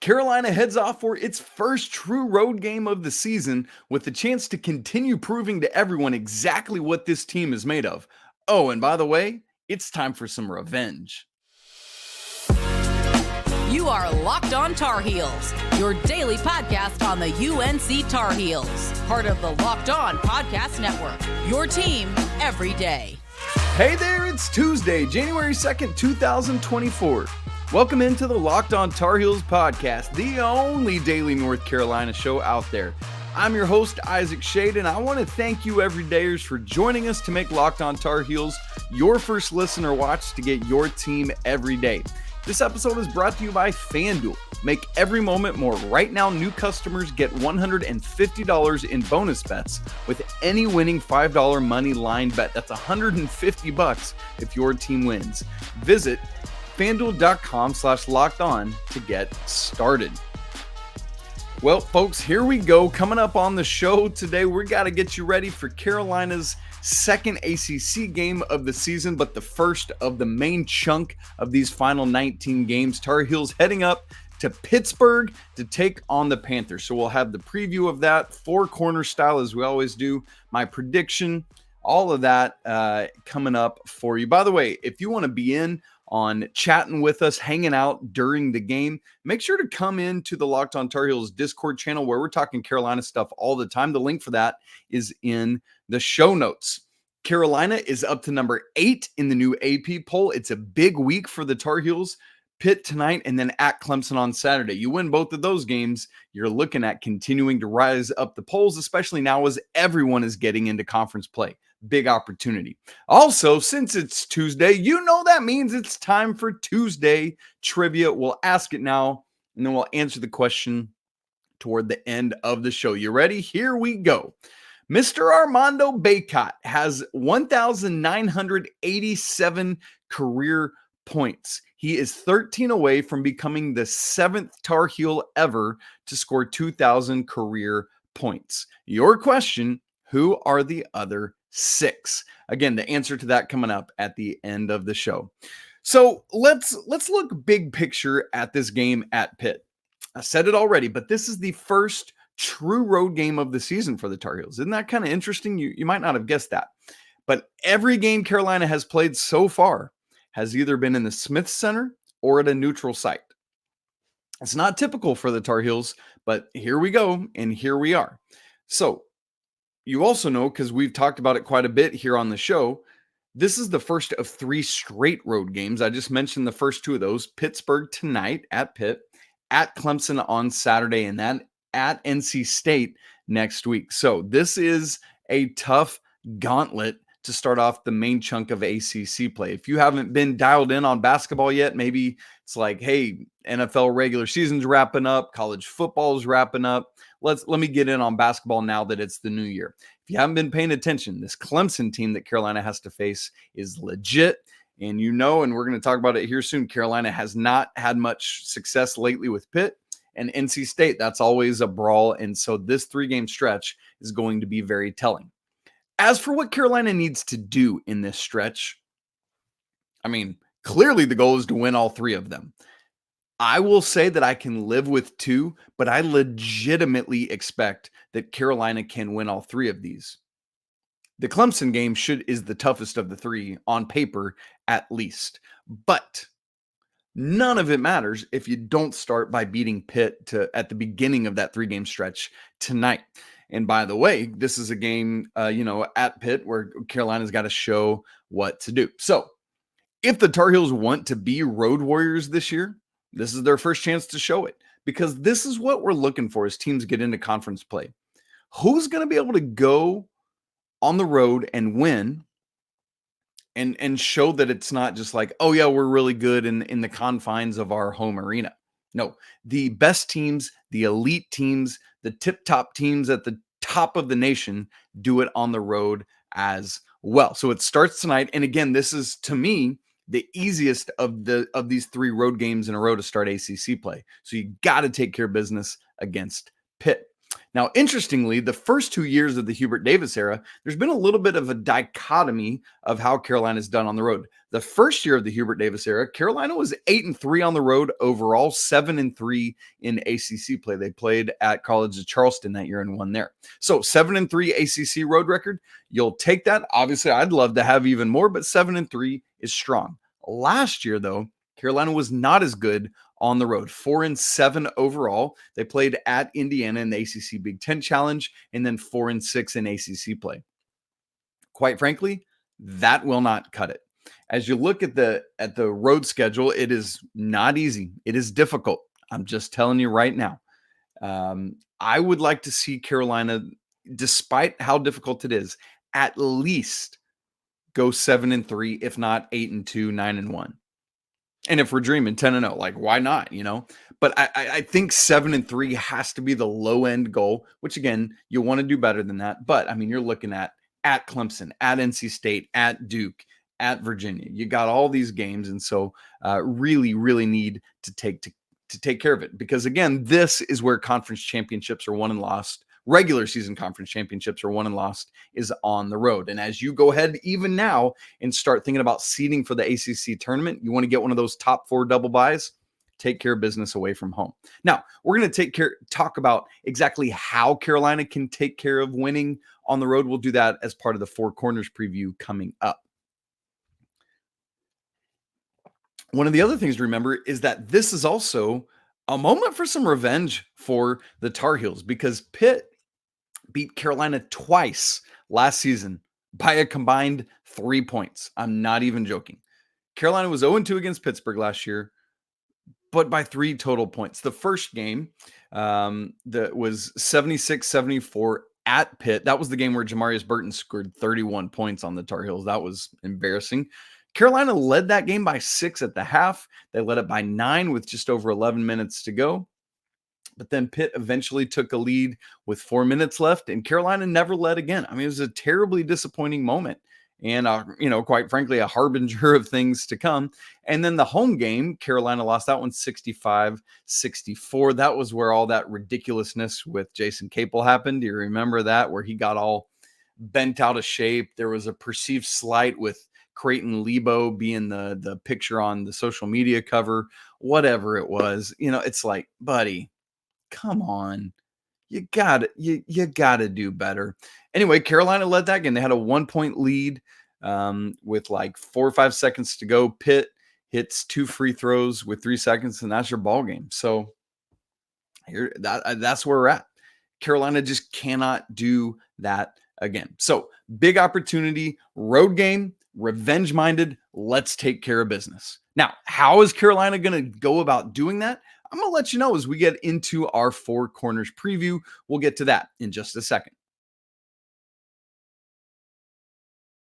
Carolina heads off for its first true road game of the season with the chance to continue proving to everyone exactly what this team is made of. Oh, and by the way, it's time for some revenge. You are Locked On Tar Heels, your daily podcast on the UNC Tar Heels, part of the Locked On Podcast Network, your team every day. Hey there, it's Tuesday, January 2nd, 2024. Welcome into the Locked On Tar Heels podcast, the only daily North Carolina show out there. I'm your host, Isaac Shade, and I want to thank you everydayers for joining us to make Locked On Tar Heels your first listen or watch to get your team every day. This episode is brought to you by FanDuel. Make every moment more. Right now, new customers get $150 in bonus bets with any winning $5 money line bet. That's $150 if your team wins. Visit FanDuel.com/lockedon to get started. Well, folks, here we go. Coming up on the show today, we got to get you ready for Carolina's second ACC game of the season, but the first of the main chunk of these final 19 games. Tar Heels heading up to Pittsburgh to take on the Panthers. So we'll have the preview of that, four-corner style as we always do, my prediction, all of that coming up for you. By the way, if you want to be in on chatting with us, hanging out during the game, make sure to come into the Locked On Tar Heels Discord channel where we're talking Carolina stuff all the time. The link for that is in the show notes. Carolina is up to number 8 in the new AP poll. It's a big week for the Tar Heels. Pitt tonight and then at Clemson on Saturday. You win both of those games, you're looking at continuing to rise up the polls, especially now as everyone is getting into conference play. Big opportunity. Also, since it's Tuesday, you know that means it's time for Tuesday trivia. We'll ask it now, and then we'll answer the question toward the end of the show. You ready? Here we go. Mr. Armando Bacot has 1,987 career points. He is 13 away from becoming the 7th Tar Heel ever to score 2,000 career points. Your question, who are the other 6? Again, the answer to that coming up at the end of the show. So let's look big picture at this game at Pitt. I said it already, but this is the first true road game of the season for the Tar Heels. Isn't that kind of interesting? You might not have guessed that. But every game Carolina has played so far has either been in the Smith Center or at a neutral site. It's not typical for the Tar Heels, but here we go, and here we are. So you also know, because we've talked about it quite a bit here on the show, this is the first of 3 straight road games. I just mentioned the first 2 of those. Pittsburgh tonight at Pitt, at Clemson on Saturday, and then at NC State next week. So this is a tough gauntlet to start off the main chunk of ACC play. If you haven't been dialed in on basketball yet, maybe it's like, hey, NFL regular season's wrapping up, college football's wrapping up. Let me get in on basketball now that it's the new year. If you haven't been paying attention, this Clemson team that Carolina has to face is legit. And you know, and we're going to talk about it here soon, Carolina has not had much success lately with Pitt and NC State. That's always a brawl. And so this 3-game stretch is going to be very telling. As for what Carolina needs to do in this stretch, I mean, clearly the goal is to win all 3 of them. I will say that I can live with 2, but I legitimately expect that Carolina can win all 3 of these. The Clemson game is the toughest of the 3 on paper, at least. But none of it matters if you don't start by beating Pitt at the beginning of that 3-game stretch tonight. And by the way, this is a game, at Pitt where Carolina's got to show what to do. So if the Tar Heels want to be road warriors this year, this is their first chance to show it, because this is what we're looking for as teams get into conference play. Who's going to be able to go on the road and win and show that it's not just like, oh yeah, we're really good in the confines of our home arena. No, the best teams, the elite teams, the tip-top teams at the top of the nation do it on the road as well. So it starts tonight. And again, this is, to me, the easiest of these 3 road games in a row to start ACC play. So you got to take care of business against Pitt. Now, interestingly, the first 2 years of the Hubert Davis era, there's been a little bit of a dichotomy of how Carolina's done on the road. The first year of the Hubert Davis era, Carolina was 8-3 on the road overall, 7-3 in ACC play. They played at College of Charleston that year and won there. So 7-3 ACC road record, you'll take that. Obviously, I'd love to have even more, but 7-3 is strong. Last year, though, Carolina was not as good on the road, 4-7 overall. They played at Indiana in the ACC Big Ten Challenge, and then 4-6 in ACC play. Quite frankly, that will not cut it. As you look at the road schedule, it is not easy. It is difficult. I'm just telling you right now. I would like to see Carolina, despite how difficult it is, at least go 7-3, if not 8-2, 9-1. And if we're dreaming 10-0, like why not, But I think 7-3 has to be the low end goal, which again, you want to do better than that. But I mean, you're looking at Clemson, at NC State, at Duke, at Virginia. You got all these games. And so really, really need to take care of it. Because again, this is where conference championships are won and lost. Regular season conference championships are won and lost is on the road. And as you go ahead even now and start thinking about seeding for the ACC tournament, you want to get one of those top 4 double buys, take care of business away from home. Now, we're going to talk about exactly how Carolina can take care of winning on the road. We'll do that as part of the Four Corners preview coming up. One of the other things to remember is that this is also a moment for some revenge for the Tar Heels, because Pitt beat Carolina twice last season by a combined 3 points. I'm not even joking. Carolina was 0-2 against Pittsburgh last year, but by 3 total points. The first game that was 76-74 at Pitt. That was the game where Jamarius Burton scored 31 points on the Tar Heels. That was embarrassing. Carolina led that game by 6 at the half. They led it by 9 with just over 11 minutes to go. But then Pitt eventually took a lead with 4 minutes left, and Carolina never led again. I mean, it was a terribly disappointing moment and, quite frankly, a harbinger of things to come. And then the home game, Carolina lost that one 65-64. That was where all that ridiculousness with Jason Capel happened. Do you remember that, where he got all bent out of shape? There was a perceived slight with Creighton Lebo being the picture on the social media cover, whatever it was. It's like, buddy, come on. You gotta do better. Anyway, Carolina led that game. They had a 1-point lead with like 4 or 5 seconds to go. Pitt hits 2 free throws with 3 seconds, and that's your ball game. So that's where we're at. Carolina just cannot do that again. So big opportunity, road game, revenge-minded. Let's take care of business. Now, how is Carolina going to go about doing that? I'm going to let you know as we get into our Four Corners preview. We'll get to that in just a second.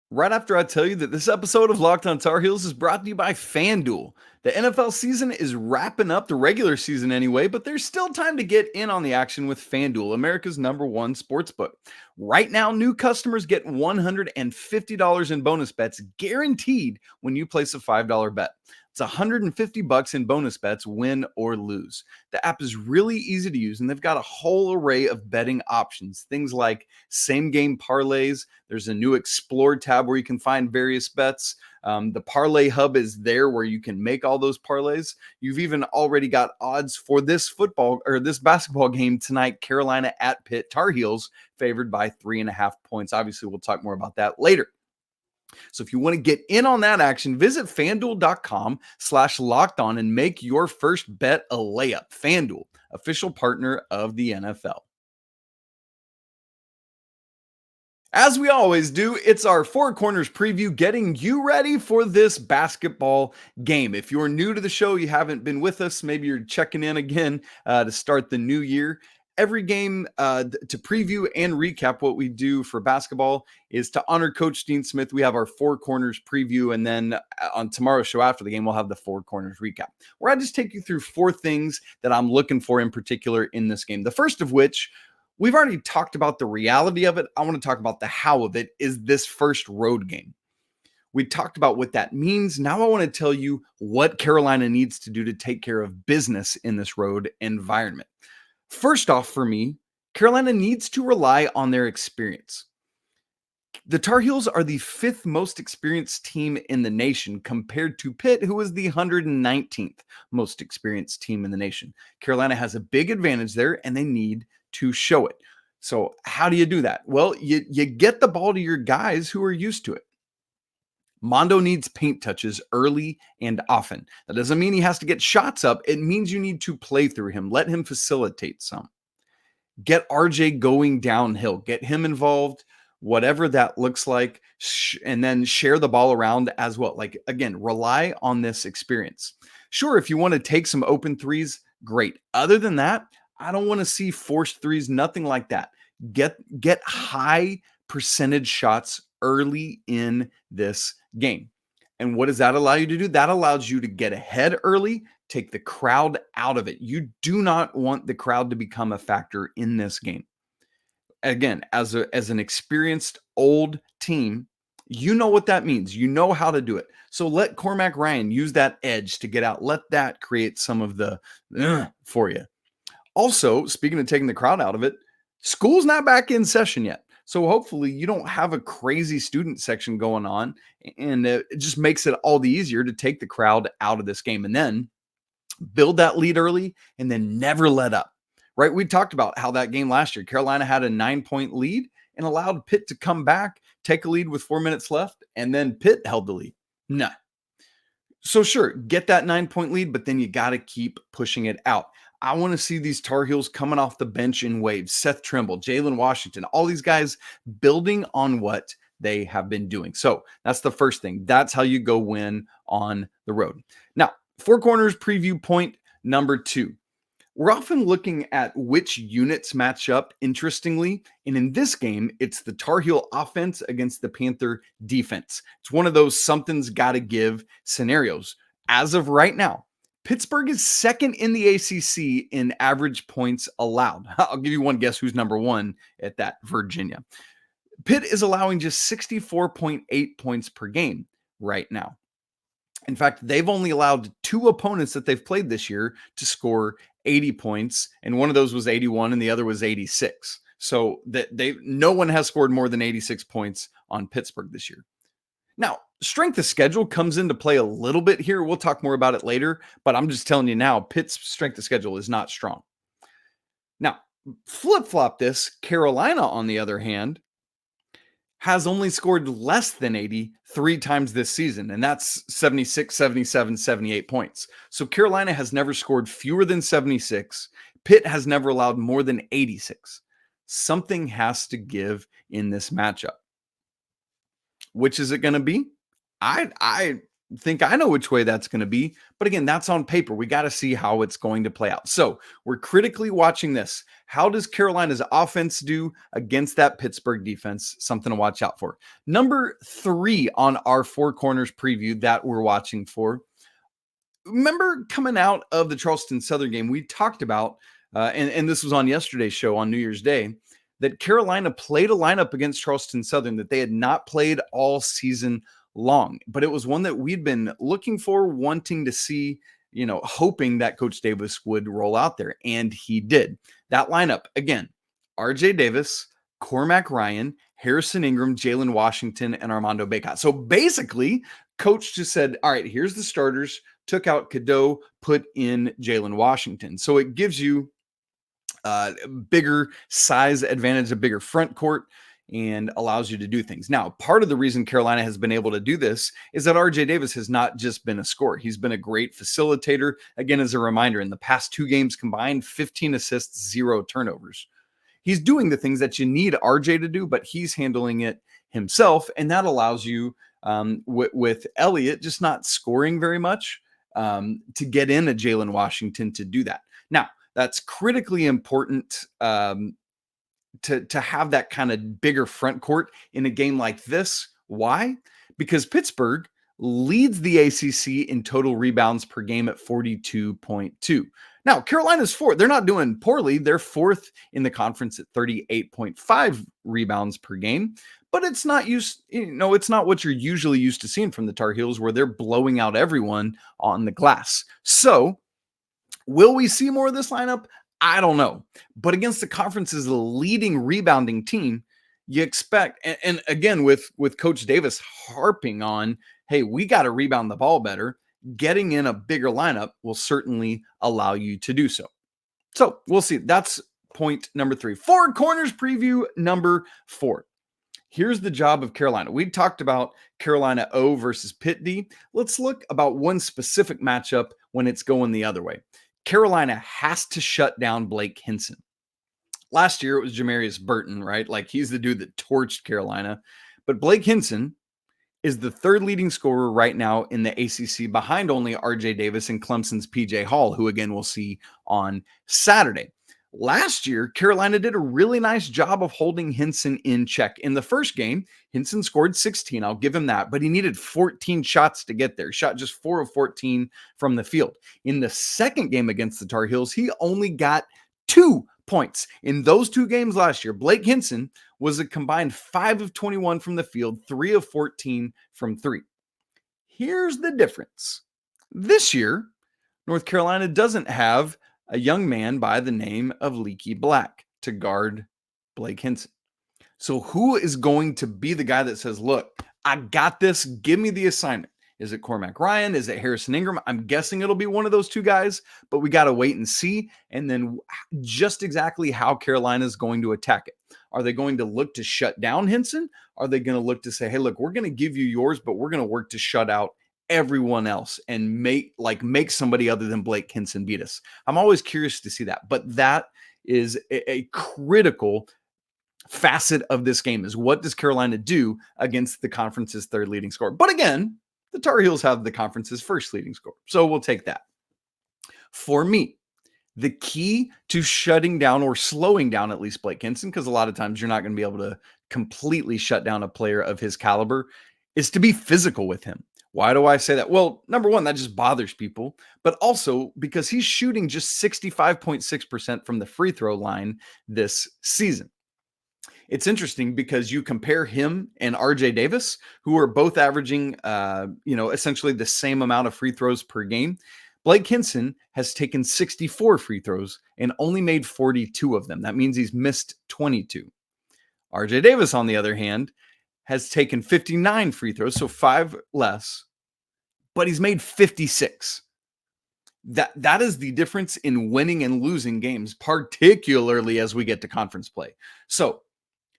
Right after I tell you that this episode of Locked on Tar Heels is brought to you by FanDuel. The NFL season is wrapping up, the regular season anyway, but there's still time to get in on the action with FanDuel, America's #1 sportsbook. Right now, new customers get $150 in bonus bets guaranteed when you place a $5 bet. It's $150 in bonus bets, win or lose. The app is really easy to use, and they've got a whole array of betting options. Things like same-game parlays. There's a new Explore tab where you can find various bets. The Parlay Hub is there where you can make all those parlays. You've even already got odds for this basketball game tonight, Carolina at Pitt, Tar Heels favored by 3.5 points. Obviously, we'll talk more about that later. So if you want to get in on that action, visit FanDuel.com/lockedon and make your first bet a layup. FanDuel, official partner of the NFL. As we always do, it's our Four Corners preview, getting you ready for this basketball game. If you're new to the show, you haven't been with us, maybe you're checking in again to start the new year. Every game to preview and recap what we do for basketball is to honor Coach Dean Smith. We have our Four Corners preview, and then on tomorrow's show after the game, we'll have the Four Corners recap, where I just take you through 4 things that I'm looking for in particular in this game. The first of which, we've already talked about the reality of it. I want to talk about the how of it, is this first road game. We talked about what that means. Now I want to tell you what Carolina needs to do to take care of business in this road environment. First off, for me, Carolina needs to rely on their experience. The Tar Heels are the 5th most experienced team in the nation compared to Pitt, who is the 119th most experienced team in the nation. Carolina has a big advantage there, and they need to show it. So how do you do that? Well, you get the ball to your guys who are used to it. Mondo needs paint touches early and often. That doesn't mean he has to get shots up. It means you need to play through him. Let him facilitate some. Get RJ going downhill. Get him involved, whatever that looks like, and then share the ball around as well. Like, again, rely on this experience. Sure, if you want to take some open threes, great. Other than that, I don't want to see forced threes, nothing like that. Get high percentage shots early in this game. And what does that allow you to do? That allows you to get ahead early, take the crowd out of it. You do not want the crowd to become a factor in this game. Again, as an experienced old team, you know what that means. You know how to do it. So let Cormac Ryan use that edge to get out. Let that create some of the for you. Also, speaking of taking the crowd out of it, school's not back in session yet. So hopefully you don't have a crazy student section going on, and it just makes it all the easier to take the crowd out of this game and then build that lead early and then never let up, right? We talked about how that game last year, Carolina had a 9-point lead and allowed Pitt to come back, take a lead with 4 minutes left, and then Pitt held the lead. No. So sure, get that 9-point lead, but then you got to keep pushing it out. I want to see these Tar Heels coming off the bench in waves. Seth Trimble, Jalen Washington, all these guys building on what they have been doing. So that's the first thing. That's how you go win on the road. Now, Four Corners preview point number 2. We're often looking at which units match up interestingly. And in this game, it's the Tar Heel offense against the Panther defense. It's one of those something's got to give scenarios. As of right now, Pittsburgh is 2nd in the ACC in average points allowed. I'll give you one guess who's number 1 at that, Virginia. Pitt is allowing just 64.8 points per game right now. In fact, they've only allowed 2 opponents that they've played this year to score 80 points, and one of those was 81 and the other was 86. So no one has scored more than 86 points on Pittsburgh this year. Now, strength of schedule comes into play a little bit here. We'll talk more about it later, but I'm just telling you now, Pitt's strength of schedule is not strong. Now, flip-flop this, Carolina, on the other hand, has only scored less than 80 3 times this season, and that's 76, 77, 78 points. So Carolina has never scored fewer than 76. Pitt has never allowed more than 86. Something has to give in this matchup. Which is it going to be? I think I know which way that's going to be. But again, that's on paper. We got to see how it's going to play out. So we're critically watching this. How does Carolina's offense do against that Pittsburgh defense? Something to watch out for. Number 3 on our Four Corners preview that we're watching for. Remember coming out of the Charleston Southern game, we talked about, and this was on yesterday's show on New Year's Day, that Carolina played a lineup against Charleston Southern that they had not played all season long. But it was one that we'd been looking for, wanting to see, hoping that Coach Davis would roll out there. And he did. That lineup, again, RJ Davis, Cormac Ryan, Harrison Ingram, Jalen Washington, and Armando Bacot. So basically, Coach just said, all right, here's the starters, took out Cadeau, put in Jalen Washington. So it gives you bigger size advantage, a bigger front court, and allows you to do things. Now, part of the reason Carolina has been able to do this is that RJ Davis has not just been a scorer. He's been a great facilitator. Again, as a reminder, in the past 2 games combined, 15 assists, 0 turnovers. He's doing the things that you need RJ to do, but he's handling it himself. And that allows you, with Elliot just not scoring very much, to get in a Jalen Washington to do that. Now, that's critically important to have that kind of bigger front court in a game like this. Why? Because Pittsburgh leads the ACC in total rebounds per game at 42.2. Now, Carolina's 4th. They're not doing poorly. They're 4th in the conference at 38.5 rebounds per game. But it's not it's not what you're usually used to seeing from the Tar Heels, where they're blowing out everyone on the glass. So will we see more of this lineup? I don't know. But against the conference's leading rebounding team, you expect, and again, with Coach Davis harping on, hey, we got to rebound the ball better, getting in a bigger lineup will certainly allow you to do so. So we'll see. That's point number 3. Four corners preview number 4. Here's the job of Carolina. We talked about Carolina O versus Pitt D. Let's look about one specific matchup when it's going the other way. Carolina has to shut down Blake Hinson. Last year, it was Jamarius Burton, right? Like, he's the dude that torched Carolina. But Blake Hinson is the 3rd leading scorer right now in the ACC, behind only RJ Davis and Clemson's PJ Hall, who again we'll see on Saturday. Last year, Carolina did a really nice job of holding Hinson in check. In the first game, Hinson scored 16. I'll give him that, but he needed 14 shots to get there. Shot just 4 of 14 from the field. In the second game against the Tar Heels, he only got 2 points. In those 2 games last year, Blake Hinson was a combined 5 of 21 from the field, 3 of 14 from 3. Here's the difference. This year, North Carolina doesn't have a young man by the name of Leaky to guard Blake Hinson. So who is going to be the guy that says, look, I got this, give me the assignment? Is it Cormac Ryan? Is it Harrison Ingram? I'm guessing it'll be one of those 2 guys, but we got to wait and see. And then just exactly how Carolina is going to attack it. Are they going to look to shut down Hinson? Are they going to look to say, hey, look, we're going to give you yours, but we're going to work to shut out everyone else and make somebody other than Blake Hinson beat us? I'm always curious to see that. But that is a critical facet of this game, is what does Carolina do against the conference's 3rd leading scorer? But again, the Tar Heels have the conference's 1st leading scorer, so we'll take that. For me, the key to shutting down or slowing down at least Blake Hinson, because a lot of times you're not going to be able to completely shut down a player of his caliber, is to be physical with him. Why do I say that? Well, number one, that just bothers people, but also because he's shooting just 65.6% from the free throw line this season. It's interesting because you compare him and RJ Davis, who are both averaging, essentially the same amount of free throws per game. Blake Hinson has taken 64 free throws and only made 42 of them. That means he's missed 22. RJ Davis, on the other hand, has taken 59 free throws, so 5 less, but he's made 56. That is the difference in winning and losing games, particularly as we get to conference play. So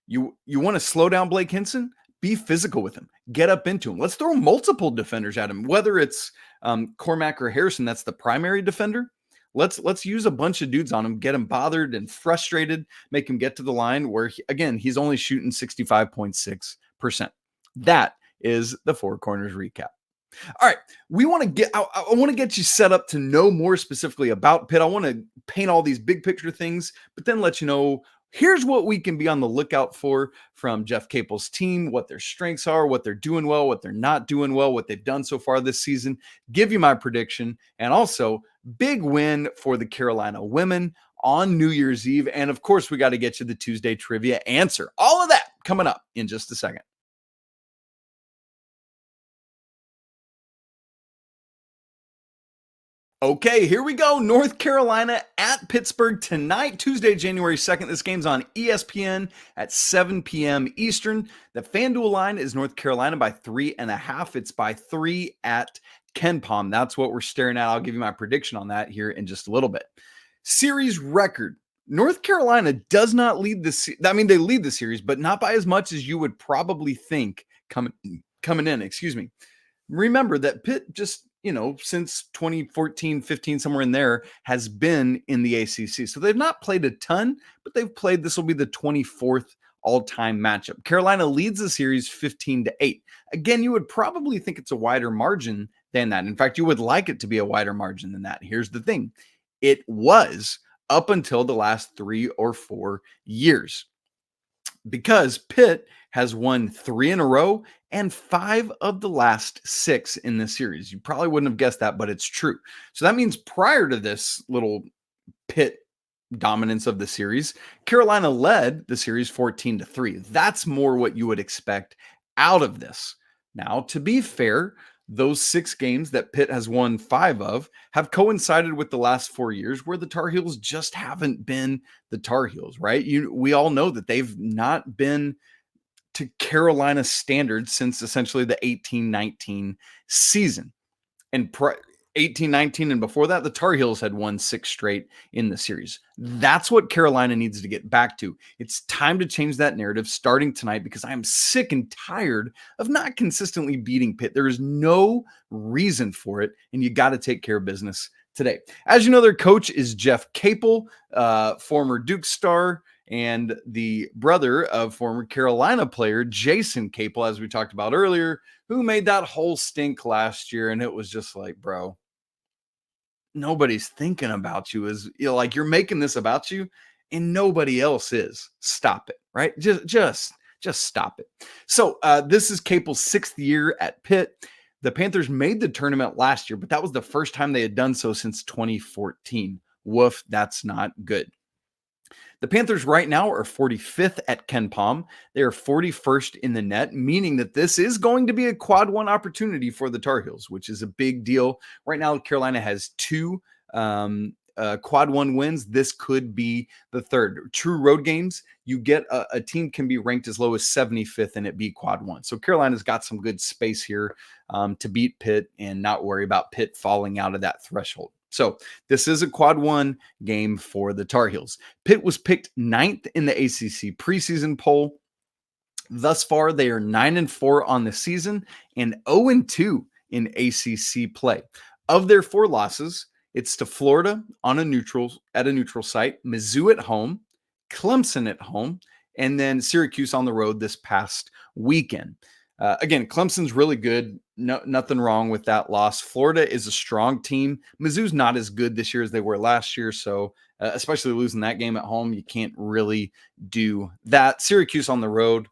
you want to slow down Blake Hinson? Be physical with him. Get up into him. Let's throw multiple defenders at him, whether it's Cormac or Harrison. That's the primary defender. Let's use a bunch of dudes on him, get him bothered and frustrated, make him get to the line where, he's only shooting 65.6%. That is the Four Corners recap. All right, I want to get you set up to know more specifically about Pitt. I want to paint all these big picture things, but then let you know, here's what we can be on the lookout for from Jeff Capel's team, what their strengths are, what they're doing well, what they're not doing well, what they've done so far this season, give you my prediction, and also big win for the Carolina women on New Year's Eve. And of course, we got to get you the Tuesday trivia answer. All of that coming up in just a second. Okay, here we go. North Carolina at Pittsburgh tonight, Tuesday, January 2nd. This game's on ESPN at 7 p.m. Eastern. The FanDuel line is North Carolina by 3.5. It's by 3 at KenPom. That's what we're staring at. I'll give you my prediction on that here in just a little bit. Series record. North Carolina does not lead the they lead the series, but not by as much as you would probably think coming in. Remember that Pitt just, since 2014, 15, somewhere in there, has been in the ACC. So they've not played a ton, but they've played. This will be the 24th all-time matchup. Carolina leads the series 15-8. Again, you would probably think it's a wider margin than that. In fact, you would like it to be a wider margin than that. Here's the thing. It was up until the last 3 or 4 years, because Pitt has won 3 in a row and 5 of the last 6 in this series. You probably wouldn't have guessed that, but it's true. So that means prior to this little Pitt dominance of the series, Carolina led the series 14-3. That's more what you would expect out of this. Now, to be fair, those 6 games that Pitt has won 5 of have coincided with the last 4 years where the Tar Heels just haven't been the Tar Heels, right? We all know that they've not been to Carolina standards since essentially the 18-19 season. And 18-19 and before that, the Tar Heels had won 6 straight in the series. That's what Carolina needs to get back to. It's time to change that narrative starting tonight, because I am sick and tired of not consistently beating Pitt. There is no reason for it, and you got to take care of business today. As you know, their coach is Jeff Capel, former Duke star, and the brother of former Carolina player Jason Capel, as we talked about earlier, who made that whole stink last year. And it was just like, bro, nobody's thinking about you. Like, you're making this about you and nobody else is. Stop it, right? Just stop it. So this is Capel's 6th year at Pitt. The Panthers made the tournament last year, but that was the first time they had done so since 2014. Woof, that's not good. The Panthers right now are 45th at KenPom. They are 41st in the net, meaning that this is going to be a quad 1 opportunity for the Tar Heels, which is a big deal. Right now, Carolina has 2 quad 1 wins. This could be the 3rd. True road games, you get a team can be ranked as low as 75th and it be quad 1. So Carolina's got some good space here to beat Pitt and not worry about Pitt falling out of that threshold. So this is a quad 1 game for the Tar Heels. Pitt was picked 9th in the ACC preseason poll. Thus far, they are 9-4 on the season and 0-2 in ACC play. Of their 4 losses, it's to Florida at a neutral site, Mizzou at home, Clemson at home, and then Syracuse on the road this past weekend. Again, Clemson's really good. Nothing wrong with that loss. Florida is a strong team. Mizzou's not as good this year as they were last year. So especially losing that game at home, you can't really do that. Syracuse on the road,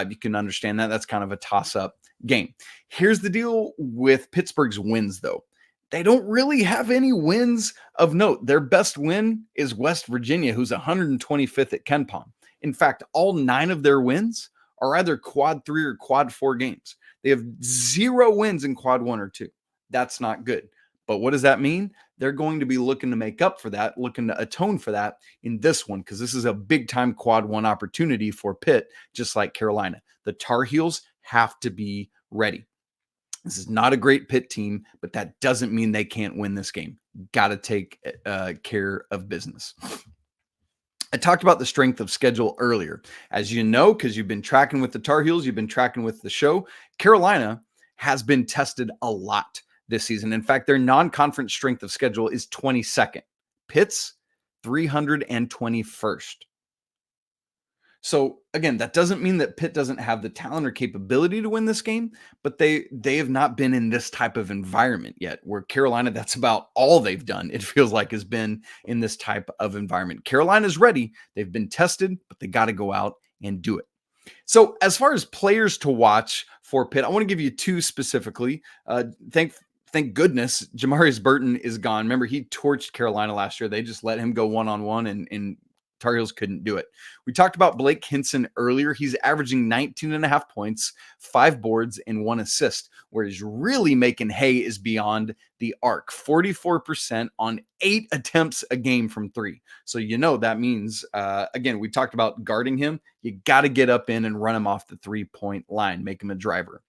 you can understand that. That's kind of a toss-up game. Here's the deal with Pittsburgh's wins, though. They don't really have any wins of note. Their best win is West Virginia, who's 125th at KenPom. In fact, all 9 of their wins are either quad 3 or quad 4 games. They have 0 wins in quad 1 or 2. That's not good. But what does that mean? They're going to be looking to make up for that, looking to atone for that in this one, because this is a big-time quad 1 opportunity for Pitt, just like Carolina. The Tar Heels have to be ready. This is not a great Pitt team, but that doesn't mean they can't win this game. Got to take care of business. I talked about the strength of schedule earlier. As you know, because you've been tracking with the Tar Heels, you've been tracking with the show, Carolina has been tested a lot this season. In fact, their non-conference strength of schedule is 22nd. Pitt's 321st. So again, that doesn't mean that Pitt doesn't have the talent or capability to win this game, but they have not been in this type of environment yet, where Carolina, that's about all they've done, it feels like, has been in this type of environment. Carolina's ready. They've been tested, but they got to go out and do it. So as far as players to watch for Pitt, I want to give you 2 specifically. Thank goodness Jamarius Burton is gone. Remember, he torched Carolina last year. They just let him go one-on-one, and Tar Heels couldn't do it. We talked about Blake Hinson earlier. He's averaging 19.5 points, 5 boards, and 1 assist. Where he's really making hay is beyond the arc. 44% on 8 attempts a game from 3. So that means, again, we talked about guarding him. You got to get up in and run him off the 3-point line, make him a driver.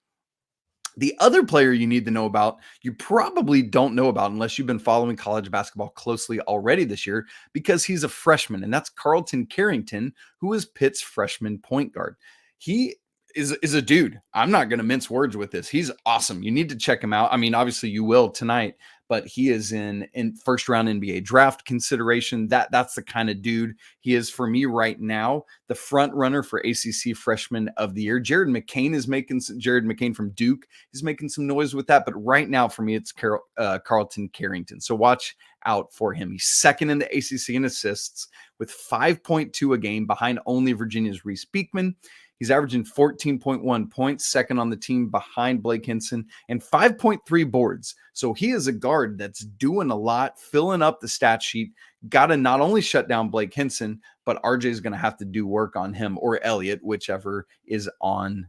The other player you need to know about, you probably don't know about unless you've been following college basketball closely already this year, because he's a freshman, and that's Carlton Carrington, who is Pitt's freshman point guard. He is a dude. I'm not going to mince words with this. He's awesome. You need to check him out. I mean, obviously you will tonight, but he is in first round NBA draft consideration. That's the kind of dude he is for me right now. The front runner for ACC Freshman of the Year. Jared McCain from Duke is making some noise with that, but right now for me it's Carlton Carrington. So watch out for him. He's second in the ACC in assists with 5.2 a game, behind only Virginia's Reese Beekman. He's averaging 14.1 points, second on the team behind Blake Hinson, and 5.3 boards. So he is a guard that's doing a lot, filling up the stat sheet, got to not only shut down Blake Hinson, but RJ is going to have to do work on him, or Elliot, whichever is on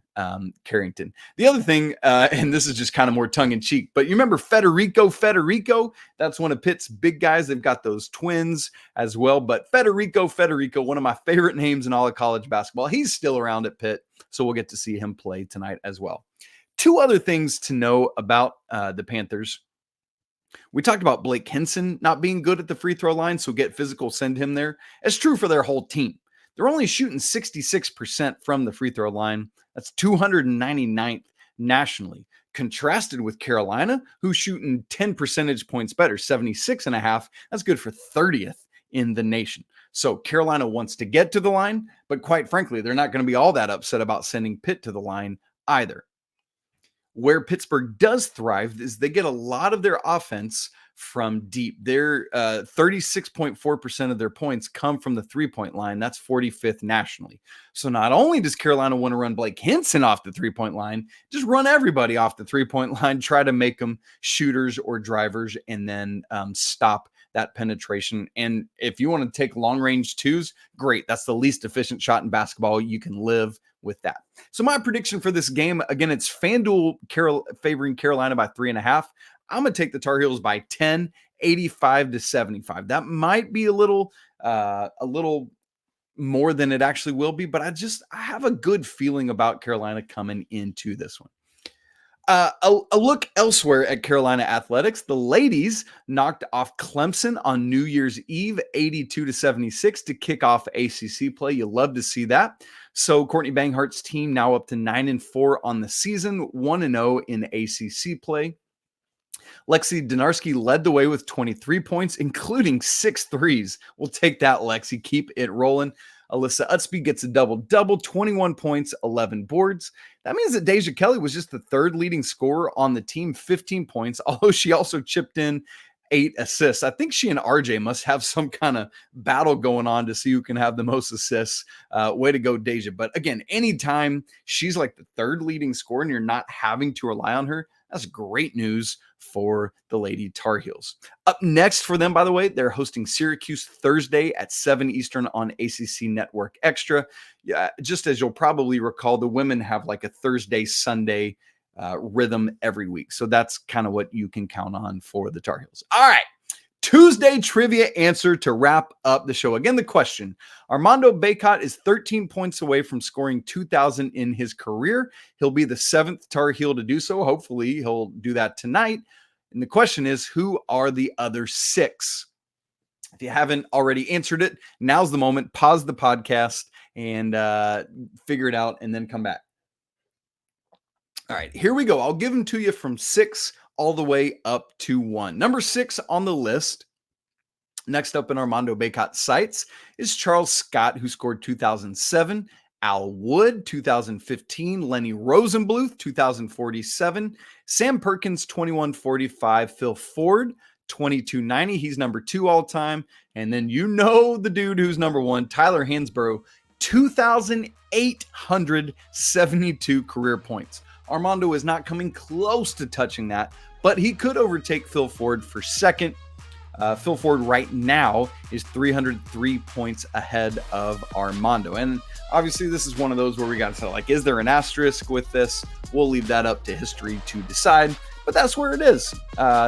Carrington. The other thing, and this is just kind of more tongue-in-cheek, but you remember Federico? That's one of Pitt's big guys. They've got those twins as well, but Federico, one of my favorite names in all of college basketball. He's still around at Pitt, so we'll get to see him play tonight as well. Two other things to know about the Panthers. We talked about Blake Hinson not being good at the free throw line, so get physical, send him there. It's true for their whole team. They're only shooting 66% from the free throw line. That's 299th nationally. Contrasted with Carolina, who's shooting 10 percentage points better, 76.5. That's good for 30th in the nation. So Carolina wants to get to the line, but quite frankly, they're not going to be all that upset about sending Pitt to the line either. Where Pittsburgh does thrive is they get a lot of their offense from deep. Their 36.4% of their points come from the three-point line. That's 45th nationally. So not only does Carolina want to run Blake Hinson off the three-point line, just run everybody off the three-point line, try to make them shooters or drivers, and then stop that penetration. And if you want to take long-range twos, great. That's the least efficient shot in basketball. You can live with that. So my prediction for this game, again, it's FanDuel favoring Carolina by 3.5. I'm going to take the Tar Heels by 10, 85-75. That might be a little more than it actually will be, but I have a good feeling about Carolina coming into this one. A look elsewhere at Carolina athletics. The ladies knocked off Clemson on New Year's Eve, 82-76 to kick off ACC play. You love to see that. So Courtney Banghart's team now up to 9-4 on the season, 1-0 in ACC play. Lexi Donarski led the way with 23 points, including 6 threes. We'll take that, Lexi. Keep it rolling. Alyssa Utsby gets a double-double, 21 points, 11 boards. That means that Deja Kelly was just the third leading scorer on the team, 15 points, although she also chipped in 8 assists. I think she and RJ must have some kind of battle going on to see who can have the most assists. Way to go, Deja. But again, anytime she's like the third leading scorer and you're not having to rely on her, that's great news for the Lady Tar Heels. Up next for them, by the way, they're hosting Syracuse Thursday at 7 Eastern on ACC Network Extra. Yeah, just as you'll probably recall, the women have like a Thursday, Sunday rhythm every week. So that's kind of what you can count on for the Tar Heels. All right. Tuesday trivia answer to wrap up the show. Again, the question: Armando Bacot is 13 points away from scoring 2,000 in his career. He'll be the 7th Tar Heel to do so. Hopefully he'll do that tonight. And the question is, who are the other 6? If you haven't already answered it, now's the moment. Pause the podcast and figure it out and then come back. All right, here we go. I'll give them to you from 6 all the way up to 1. Number 6 on the list, next up in Armando Bacot's sights, is Charles Scott, who scored 2007, Al Wood, 2015, Lenny Rosenbluth, 2047, Sam Perkins, 2145, Phil Ford, 2290. He's number 2 all time. And then you know the dude who's number 1, Tyler Hansbrough, 2,872 career points. Armando is not coming close to touching that, but he could overtake Phil Ford for second. Phil Ford right now is 303 points ahead of Armando. And obviously this is one of those where we got to say, like, is there an asterisk with this? We'll leave that up to history to decide, but that's where it is.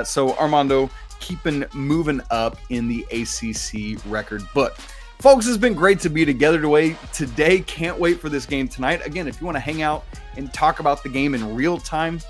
So Armando keeping moving up in the ACC record book. Folks, it's been great to be together today. Can't wait for this game tonight. Again, if you want to hang out and talk about the game in real time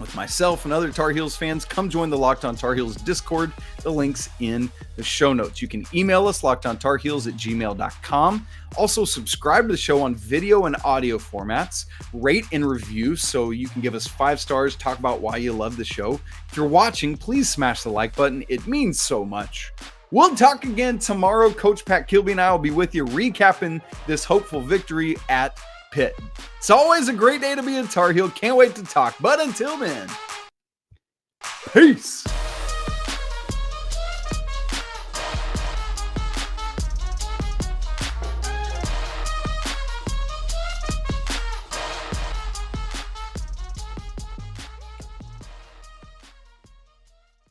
with myself and other Tar Heels fans, come join the Locked On Tar Heels Discord. The link's in the show notes. You can email us, lockedontarheels@gmail.com. Also, subscribe to the show on video and audio formats. Rate and review so you can give us 5 stars, talk about why you love the show. If you're watching, please smash the like button. It means so much. We'll talk again tomorrow. Coach Pat Kilby and I will be with you recapping this hopeful victory at Pitt. It's always a great day to be a Tar Heel. Can't wait to talk. But until then, peace.